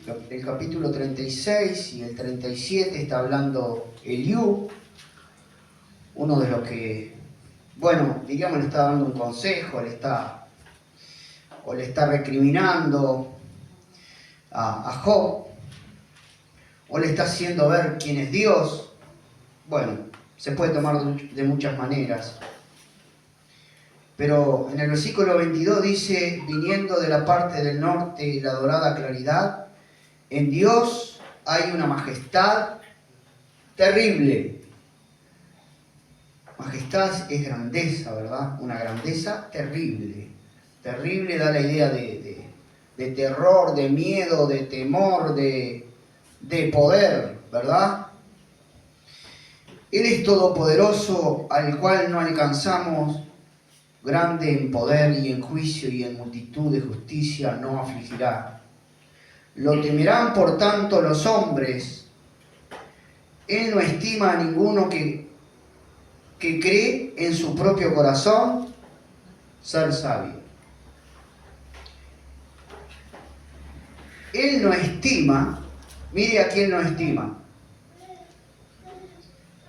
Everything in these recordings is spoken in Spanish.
el capítulo 36 y el 37 está hablando Eliú, uno de los que, bueno, diríamos, le está dando un consejo, le está recriminando a Job, o le está haciendo ver quién es Dios. Bueno, se puede tomar de muchas maneras. Pero en el versículo 22 dice: viniendo de la parte del norte la dorada claridad, en Dios hay una majestad terrible. Majestad es grandeza, ¿verdad? Una grandeza terrible. Terrible da la idea de terror, de miedo, de temor, de poder, ¿verdad? Él es todopoderoso, al cual no alcanzamos, grande en poder y en juicio y en multitud de justicia no afligirá. Lo temerán por tanto los hombres. Él no estima a ninguno que cree en su propio corazón ser sabio. Él no estima, mire a quién no estima.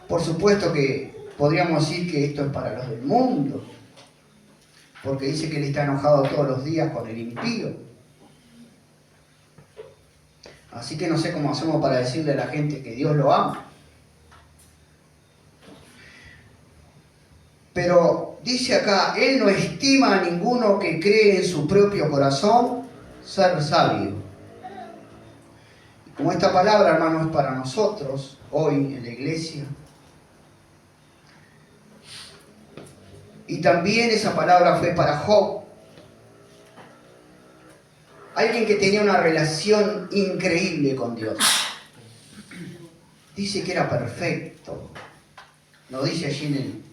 Por supuesto que podríamos decir que esto es para los del mundo, porque dice que él está enojado todos los días con el impío. Así que no sé cómo hacemos para decirle a la gente que Dios lo ama. Pero dice acá, él no estima a ninguno que cree en su propio corazón ser sabio. Como esta palabra, hermano, es para nosotros hoy en la iglesia. Y también esa palabra fue para Job. Alguien que tenía una relación increíble con Dios. Dice que era perfecto. Lo dice allí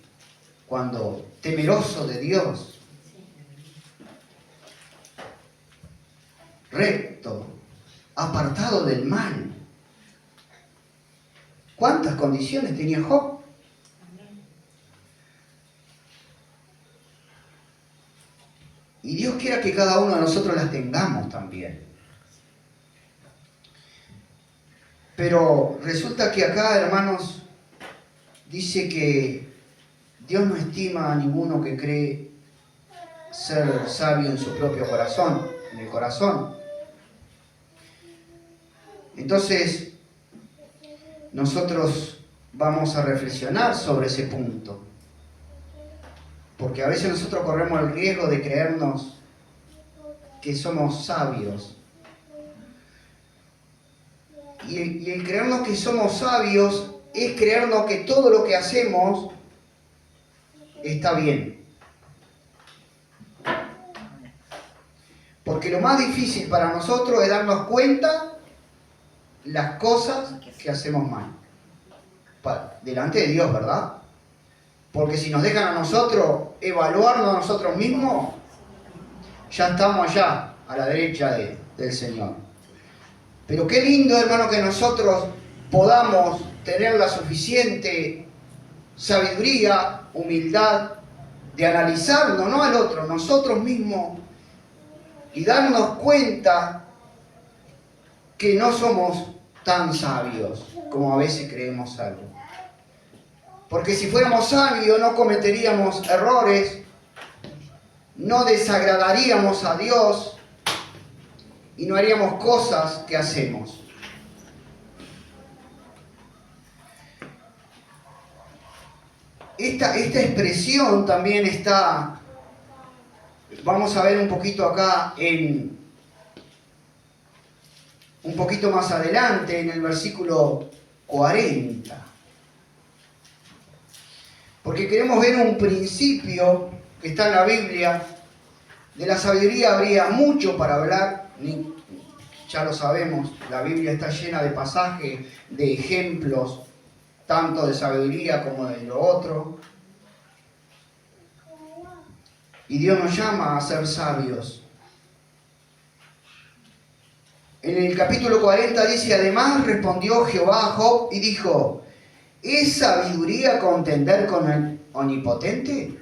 cuando temeroso de Dios. Recto. Apartado del mal. ¿Cuántas condiciones tenía Job? Y Dios quiera que cada uno de nosotros las tengamos también. Pero resulta que acá, hermanos, dice que Dios no estima a ninguno que cree ser sabio en su propio corazón, en el corazón. Entonces, nosotros vamos a reflexionar sobre ese punto. Porque a veces nosotros corremos el riesgo de creernos que somos sabios. Y el creernos que somos sabios es creernos que todo lo que hacemos está bien. Porque lo más difícil para nosotros es darnos cuenta las cosas que hacemos mal. Delante de Dios, ¿verdad? Porque si nos dejan a nosotros evaluarnos a nosotros mismos, ya estamos allá, a la derecha del Señor. Pero qué lindo, hermano, que nosotros podamos tener la suficiente sabiduría, humildad, de analizarnos, no al otro, nosotros mismos, y darnos cuenta que no somos tan sabios como a veces creemos algo. Porque si fuéramos sabios no cometeríamos errores, no desagradaríamos a Dios y no haríamos cosas que hacemos. Esta expresión también está, vamos a ver un poquito acá, un poquito más adelante, en el versículo 40. Porque queremos ver un principio que está en la Biblia. De la sabiduría habría mucho para hablar, ya lo sabemos, la Biblia está llena de pasajes, de ejemplos, tanto de sabiduría como de lo otro. Y Dios nos llama a ser sabios. En el capítulo 40 dice: además respondió Jehová a Job y dijo: ¿es sabiduría contender con el Omnipotente?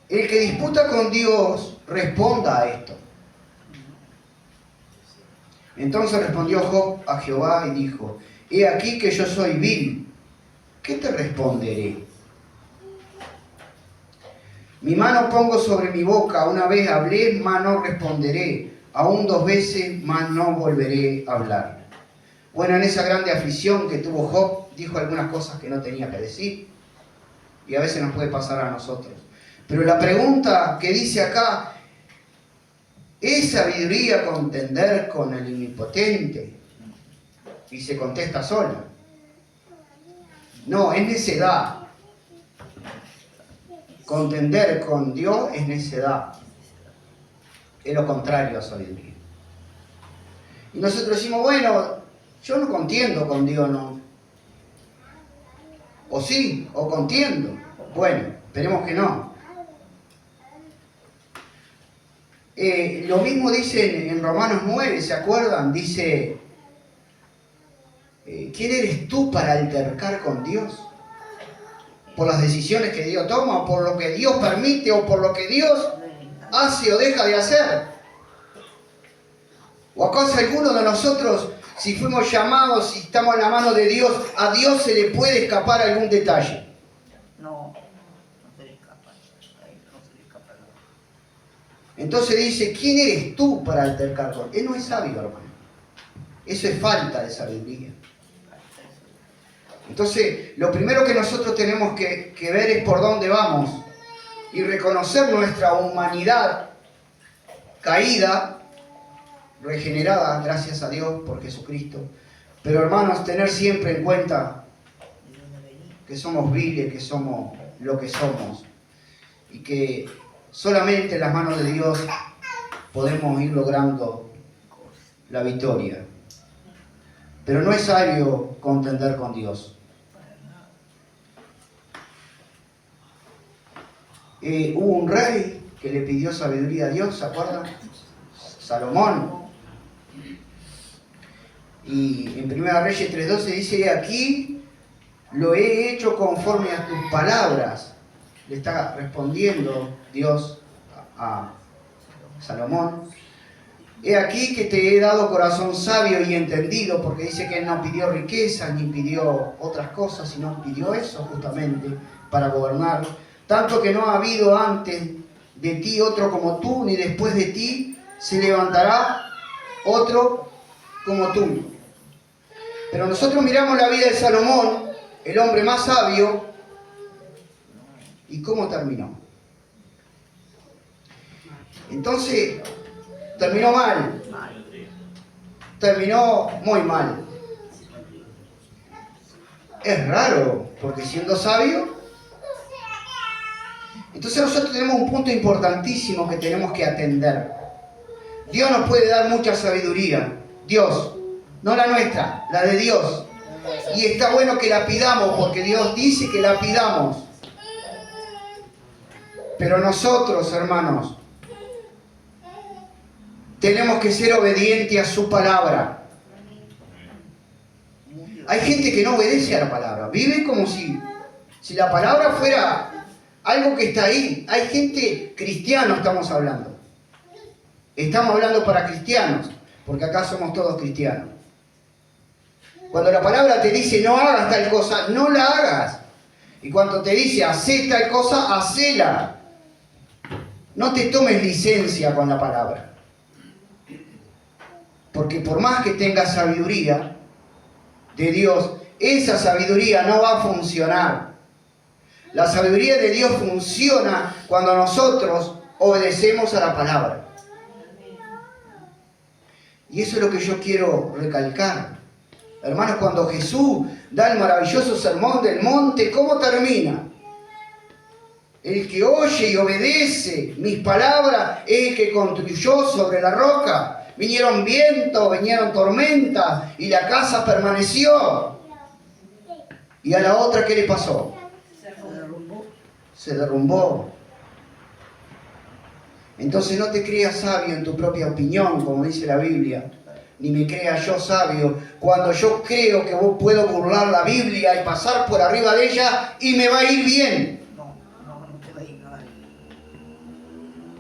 El que disputa con Dios, responda a esto. Entonces respondió Job a Jehová y dijo, he aquí que yo soy vil, ¿qué te responderé? Mi mano pongo sobre mi boca, una vez hablé, mas no responderé, aún 2 veces, mas no volveré a hablar. Bueno, en esa grande aflicción que tuvo Job, dijo algunas cosas que no tenía que decir, y a veces nos puede pasar a nosotros. Pero la pregunta que dice acá, ¿es sabiduría contender con el omnipotente? Y se contesta sola. No, es necedad. Contender con Dios es necedad. Es lo contrario a sabiduría. Y nosotros decimos, bueno, yo no contiendo con Dios, no. O sí, o contiendo. Bueno, esperemos que no. Lo mismo dice en Romanos 9, ¿se acuerdan? Dice, ¿quién eres tú para altercar con Dios? ¿Por las decisiones que Dios toma, o por lo que Dios permite, o por lo que Dios hace o deja de hacer? ¿O acaso alguno de nosotros, si fuimos llamados, si estamos en la mano de Dios, a Dios se le puede escapar algún detalle? No se le escapa. No se le escapa nada. Entonces dice, ¿quién eres tú para altercar con Él? No es sabio, hermano. Eso es falta de sabiduría. Entonces, lo primero que nosotros tenemos que ver es por dónde vamos y reconocer nuestra humanidad caída, regenerada, gracias a Dios por Jesucristo. Pero hermanos, tener siempre en cuenta que somos viles, que somos lo que somos y que solamente en las manos de Dios podemos ir logrando la victoria. Pero no es sabio contender con Dios. Hubo un rey que le pidió sabiduría a Dios, ¿se acuerdan? Salomón. Y en 1 Reyes 3:12 dice, aquí lo he hecho conforme a tus palabras. Le está respondiendo Dios a Salomón. He aquí que te he dado corazón sabio y entendido, porque dice que él no pidió riquezas ni pidió otras cosas, sino pidió eso justamente para gobernar. Tanto que no ha habido antes de ti otro como tú, ni después de ti se levantará otro como tú. Pero nosotros miramos la vida de Salomón, el hombre más sabio, y cómo terminó. Entonces, terminó mal. Terminó muy mal. Es raro, porque siendo sabio... Entonces nosotros tenemos un punto importantísimo que tenemos que atender. Dios nos puede dar mucha sabiduría. Dios, no la nuestra, la de Dios. Y está bueno que la pidamos, porque Dios dice que la pidamos. Pero nosotros, hermanos, tenemos que ser obedientes a su palabra. Hay gente que no obedece a la palabra. Vive como si la palabra fuera algo que está ahí. Hay gente, cristiano estamos hablando. Estamos hablando para cristianos, porque acá somos todos cristianos. Cuando la palabra te dice no hagas tal cosa, no la hagas. Y cuando te dice hacé tal cosa, hacela. No te tomes licencia con la palabra. Porque por más que tengas sabiduría de Dios, esa sabiduría no va a funcionar. La sabiduría de Dios funciona cuando nosotros obedecemos a la palabra. Y eso es lo que yo quiero recalcar. Hermanos, cuando Jesús da el maravilloso sermón del monte, ¿cómo termina? El que oye y obedece mis palabras es el que construyó sobre la roca. Vinieron vientos, vinieron tormentas y la casa permaneció. ¿Y a la otra qué le pasó? Se derrumbó. Entonces no te creas sabio en tu propia opinión, como dice la Biblia, ni me creas yo sabio cuando yo creo que vos puedo burlar la Biblia y pasar por arriba de ella y me va a ir bien. No te va a ir nada.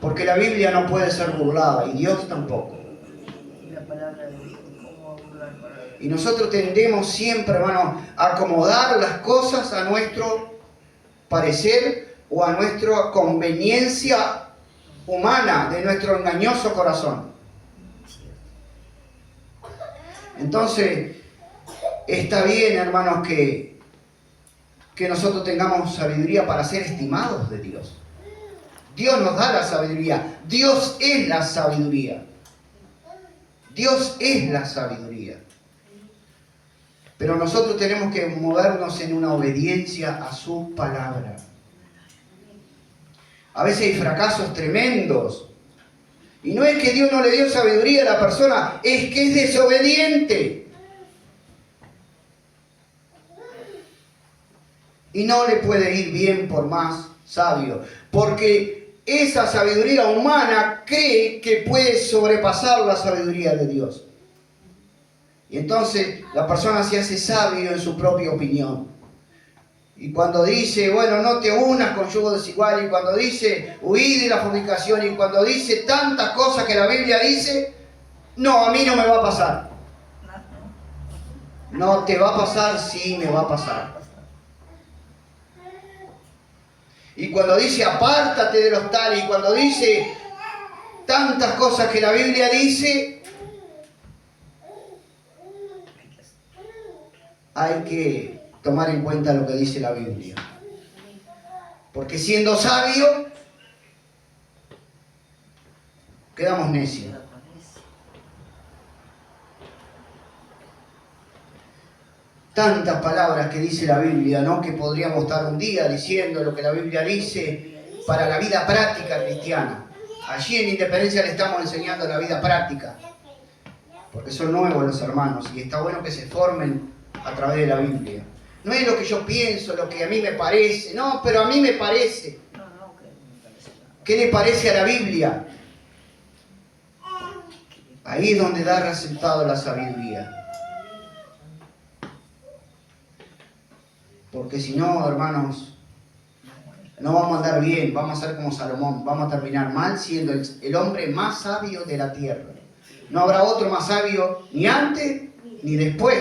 Porque la Biblia no puede ser burlada y Dios tampoco. Y la palabra de Dios, ¿cómo burlar para Dios? Y nosotros tendemos siempre, hermano, a acomodar las cosas a nuestro parecer o a nuestra conveniencia humana de nuestro engañoso corazón. Entonces, está bien, hermanos, que nosotros tengamos sabiduría para ser estimados de Dios. Dios nos da la sabiduría. Dios es la sabiduría. Dios es la sabiduría. Pero nosotros tenemos que movernos en una obediencia a su palabra. A veces hay fracasos tremendos. Y no es que Dios no le dio sabiduría a la persona, es que es desobediente. Y no le puede ir bien por más sabio. Porque esa sabiduría humana cree que puede sobrepasar la sabiduría de Dios. Y entonces la persona se hace sabio en su propia opinión. Y cuando dice, bueno, no te unas con yugo desigual, y cuando dice, huid de la fornicación, y cuando dice tantas cosas que la Biblia dice, no, a mí no me va a pasar. No te va a pasar, sí me va a pasar. Y cuando dice, apártate de los tales, y cuando dice tantas cosas que la Biblia dice, hay que tomar en cuenta lo que dice la Biblia. Porque siendo sabio, quedamos necios. Tantas palabras que dice la Biblia, ¿no? Que podríamos estar un día diciendo lo que la Biblia dice para la vida práctica cristiana. Allí en Independencia le estamos enseñando la vida práctica. Porque son nuevos los hermanos y está bueno que se formen a través de la Biblia. No es lo que yo pienso, lo que a mí me parece. No, pero a mí me parece. ¿Qué le parece a la Biblia? Ahí es donde da resultado la sabiduría. Porque si no, hermanos, no vamos a andar bien, vamos a ser como Salomón, vamos a terminar mal siendo el hombre más sabio de la tierra. No habrá otro más sabio ni antes ni después.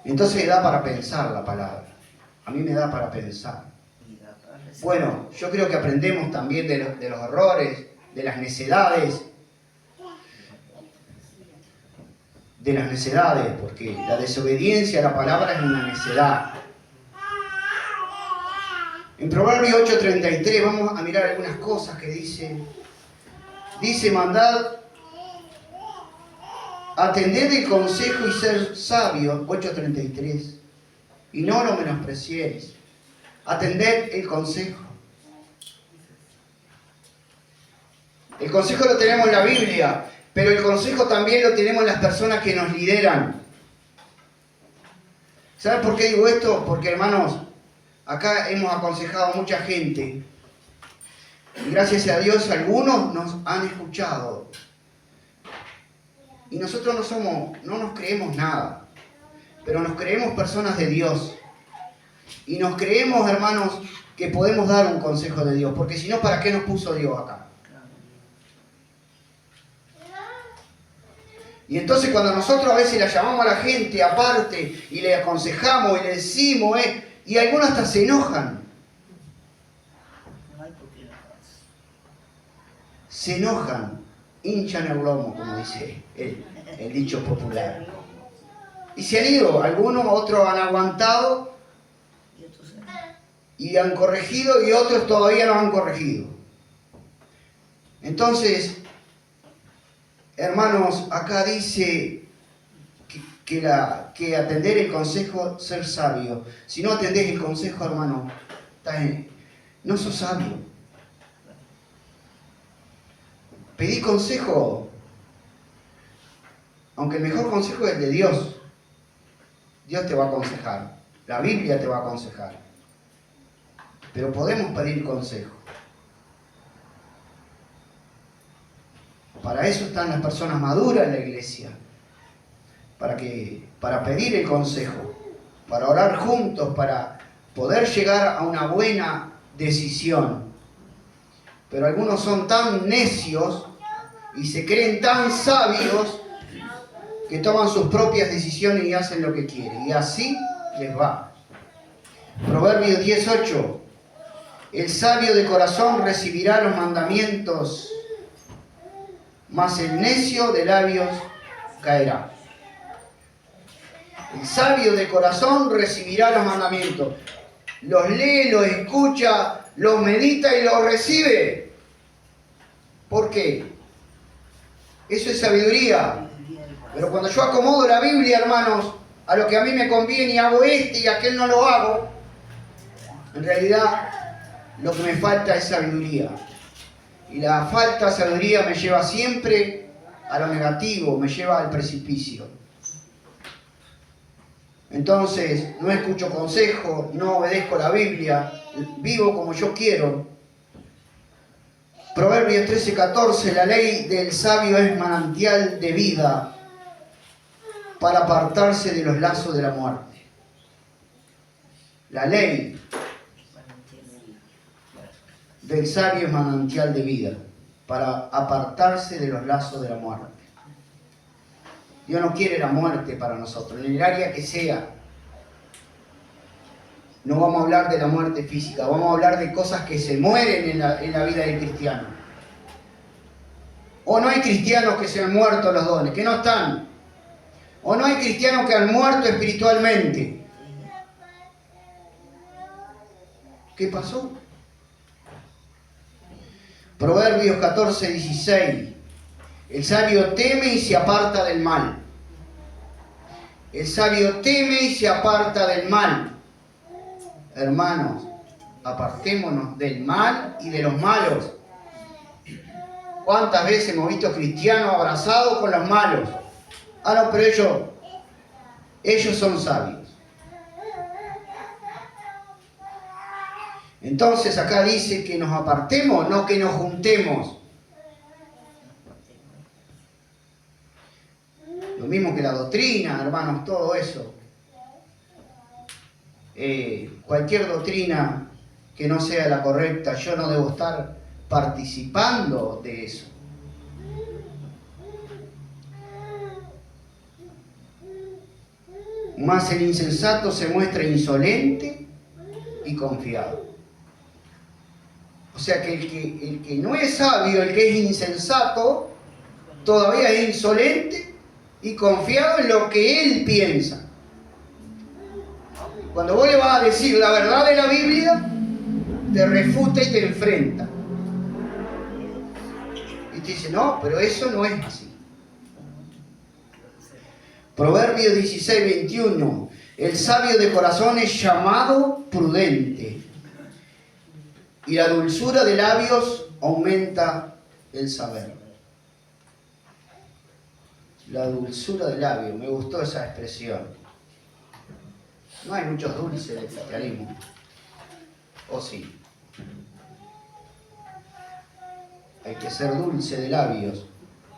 Entonces da para pensar la palabra. A mí me da para pensar. Bueno, yo creo que aprendemos también de los errores, de las necedades. De las necedades, porque la desobediencia a la palabra es una necedad. En Proverbios 8:33 vamos a mirar algunas cosas que dice. Dice, mandad, atended el consejo y ser sabios, 8:33, y no lo menospreciéis. Atended el consejo. El consejo lo tenemos en la Biblia, pero el consejo también lo tenemos en las personas que nos lideran. ¿Saben por qué digo esto? Porque, hermanos, acá hemos aconsejado a mucha gente. Y gracias a Dios algunos nos han escuchado. Y nosotros no nos creemos nada. Pero nos creemos personas de Dios. Y nos creemos, hermanos, que podemos dar un consejo de Dios. Porque si no, ¿para qué nos puso Dios acá? Y entonces cuando nosotros a veces la llamamos a la gente aparte y le aconsejamos y le decimos, y algunos hasta se enojan. Se enojan, hinchan el lomo, como dice el dicho popular. Y se han ido, algunos, otros han aguantado y han corregido y otros todavía no han corregido. Entonces, hermanos, acá dice que atender el consejo, ser sabio. Si no atendés el consejo, hermano, no sos sabio. Pedí consejo, aunque el mejor consejo es el de Dios. Dios te va a aconsejar, la Biblia te va a aconsejar. Pero podemos pedir consejo. Para eso están las personas maduras en la iglesia. Para pedir el consejo, para orar juntos, para poder llegar a una buena decisión. Pero algunos son tan necios y se creen tan sabios que toman sus propias decisiones y hacen lo que quieren. Y así les va. Proverbios 10:8. El sabio de corazón recibirá los mandamientos, mas el necio de labios caerá. El sabio de corazón recibirá los mandamientos. Los lee, los escucha, los medita y los recibe. ¿Por qué? Eso es sabiduría. Pero cuando yo acomodo la Biblia, hermanos, a lo que a mí me conviene y hago y aquel no lo hago, en realidad lo que me falta es sabiduría. Y la falta de sabiduría me lleva siempre a lo negativo, me lleva al precipicio. Entonces, no escucho consejo, no obedezco la Biblia, vivo como yo quiero. Proverbios 13:14, la ley del sabio es manantial de vida para apartarse de los lazos de la muerte. La ley del sabio es manantial de vida para apartarse de los lazos de la muerte. Dios no quiere la muerte para nosotros, en el área que sea. No vamos a hablar de la muerte física, vamos a hablar de cosas que se mueren en la vida del cristiano. O no hay cristianos que se han muerto los dones, que no están. O no hay cristianos que han muerto espiritualmente. ¿Qué pasó? Proverbios 14:16. El sabio teme y se aparta del mal. El sabio teme y se aparta del mal. Hermanos, apartémonos del mal y de los malos. ¿Cuántas veces hemos visto cristianos abrazados con los malos? Ah, no, pero ellos son sabios. Entonces acá dice que nos apartemos, no que nos juntemos. Lo mismo que la doctrina, hermanos, todo eso. Cualquier doctrina que no sea la correcta, yo no debo estar participando de eso. Mas el insensato se muestra insolente y confiado. O sea que el que no es sabio, el que es insensato, todavía es insolente y confiado en lo que él piensa. Cuando vos le vas a decir la verdad de la Biblia, te refuta y te enfrenta. Y te dice, no, pero eso no es así. Proverbios 16:21. El sabio de corazón es llamado prudente, y la dulzura de labios aumenta el saber. La dulzura de labios, me gustó esa expresión. No hay muchos dulces en el cristianismo. ¿O sí? Hay que ser dulce de labios,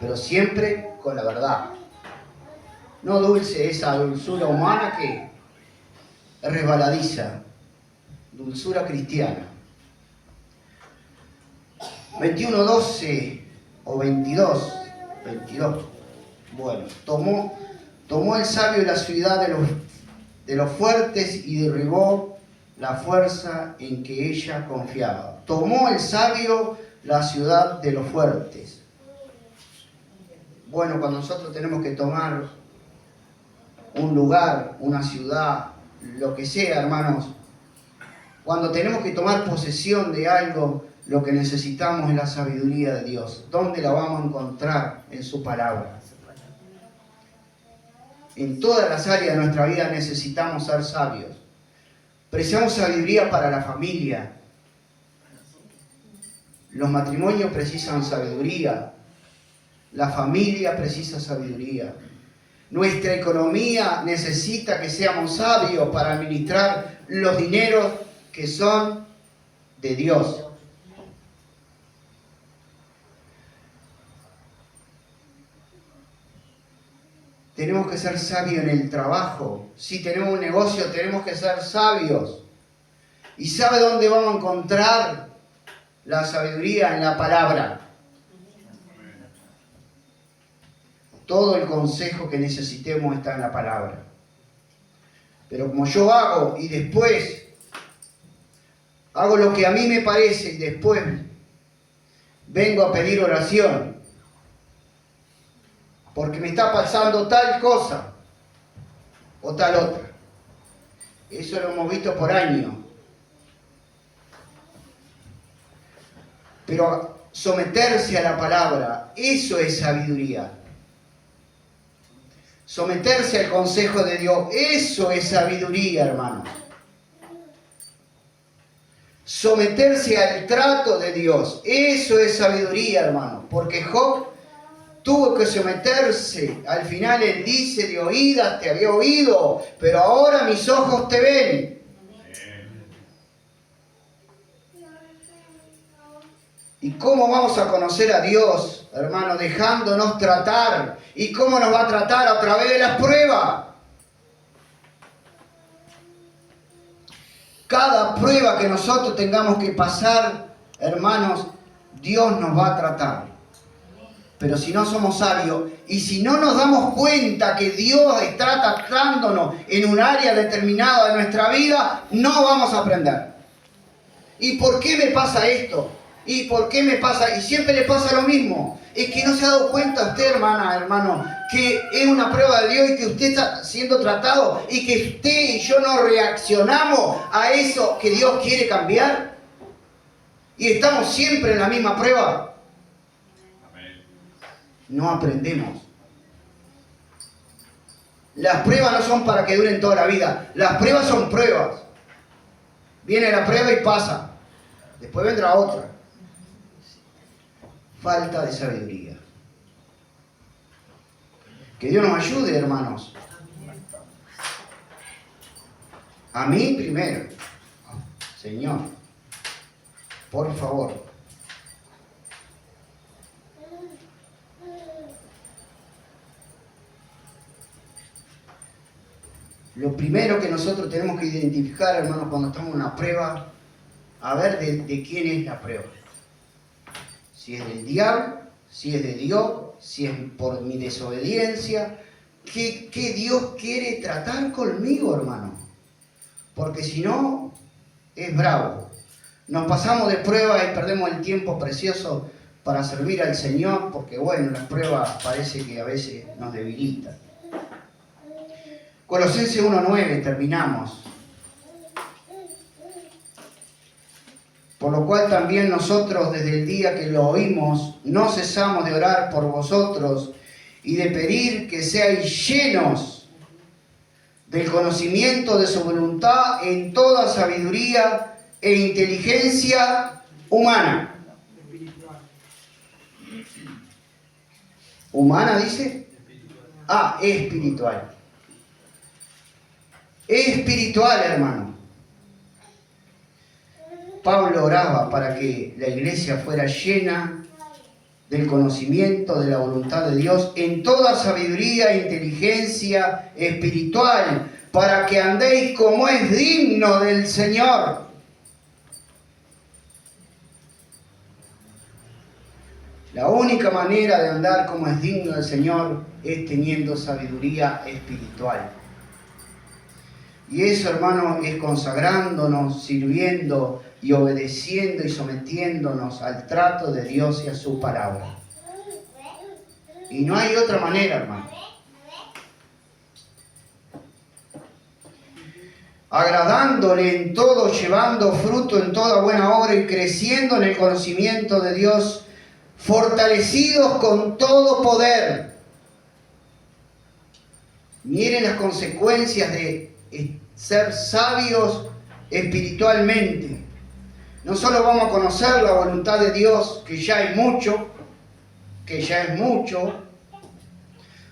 pero siempre con la verdad. No dulce esa dulzura humana que es resbaladiza. Dulzura cristiana. 21:12 o 22. Bueno, tomó el sabio la ciudad de los fuertes y derribó la fuerza en que ella confiaba. Tomó el sabio la ciudad de los fuertes. Bueno, cuando nosotros tenemos que tomar un lugar, una ciudad, lo que sea, hermanos, cuando tenemos que tomar posesión de algo, lo que necesitamos es la sabiduría de Dios. ¿Dónde la vamos a encontrar? En su palabra. En todas las áreas de nuestra vida necesitamos ser sabios. Precisamos sabiduría para la familia. Los matrimonios precisan sabiduría. La familia precisa sabiduría. Nuestra economía necesita que seamos sabios para administrar los dineros que son de Dios. Tenemos que ser sabios en el trabajo. Si tenemos un negocio, tenemos que ser sabios. ¿Y sabe dónde vamos a encontrar la sabiduría? En la palabra. Todo el consejo que necesitemos está en la palabra. Pero como yo hago y después hago lo que a mí me parece y después vengo a pedir oración porque me está pasando tal cosa o tal otra. Eso lo hemos visto por años. Pero someterse a la palabra, eso es sabiduría. Someterse al consejo de Dios, eso es sabiduría, hermanos. Someterse al trato de Dios, eso es sabiduría, hermanos. Porque Job tuvo que someterse. Al final él dice, de oídas te había oído, pero ahora mis ojos te ven. ¿Y cómo vamos a conocer a Dios, hermano? Dejándonos tratar. ¿Y cómo nos va a tratar? A través de las pruebas. Cada prueba que nosotros tengamos que pasar, hermanos, Dios nos va a tratar. Pero si no somos sabios y si no nos damos cuenta que Dios está tratándonos en un área determinada de nuestra vida, no vamos a aprender. ¿Y por qué me pasa esto? ¿Y por qué me pasa? Y siempre le pasa lo mismo. Es que no se ha dado cuenta usted, hermana, hermano, que es una prueba de Dios y que usted está siendo tratado y que usted y yo no reaccionamos a eso que Dios quiere cambiar. Y estamos siempre en la misma prueba. No aprendemos. Las pruebas no son para que duren toda la vida. Las pruebas son pruebas. Viene la prueba y pasa. Después vendrá otra. Falta de sabiduría. Que Dios nos ayude, hermanos. A mí primero. Señor, por favor. Lo primero que nosotros tenemos que identificar, hermanos, cuando estamos en una prueba, a ver de quién es la prueba. Si es del diablo, si es de Dios, si es por mi desobediencia. ¿Qué Dios quiere tratar conmigo, hermano? Porque si no, es bravo. Nos pasamos de prueba y perdemos el tiempo precioso para servir al Señor, porque bueno, las pruebas parece que a veces nos debilitan. Colosenses 1:9, terminamos. Por lo cual también nosotros desde el día que lo oímos no cesamos de orar por vosotros y de pedir que seáis llenos del conocimiento de su voluntad en toda sabiduría e inteligencia humana. ¿Humana dice? Ah, espiritual. Espiritual, hermano. Pablo oraba para que la iglesia fuera llena del conocimiento de la voluntad de Dios en toda sabiduría e inteligencia espiritual, para que andéis como es digno del Señor. La única manera de andar como es digno del Señor es teniendo sabiduría espiritual. Y eso, hermano, es consagrándonos, sirviendo y obedeciendo y sometiéndonos al trato de Dios y a su palabra. Y no hay otra manera, hermano. Agradándole en todo, llevando fruto en toda buena obra y creciendo en el conocimiento de Dios, fortalecidos con todo poder. Miren las consecuencias de ser sabios espiritualmente. No solo vamos a conocer la voluntad de Dios, que ya es mucho,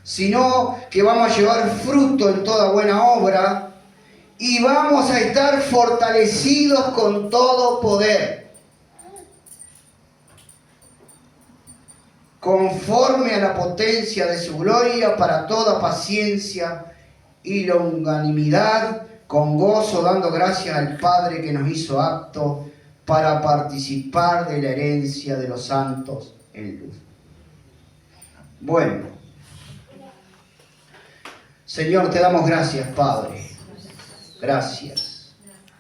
sino que vamos a llevar fruto en toda buena obra y vamos a estar fortalecidos con todo poder, conforme a la potencia de su gloria, para toda paciencia y longanimidad, con gozo dando gracias al Padre que nos hizo aptos para participar de la herencia de los santos en luz. Bueno, Señor, te damos gracias, Padre. Gracias.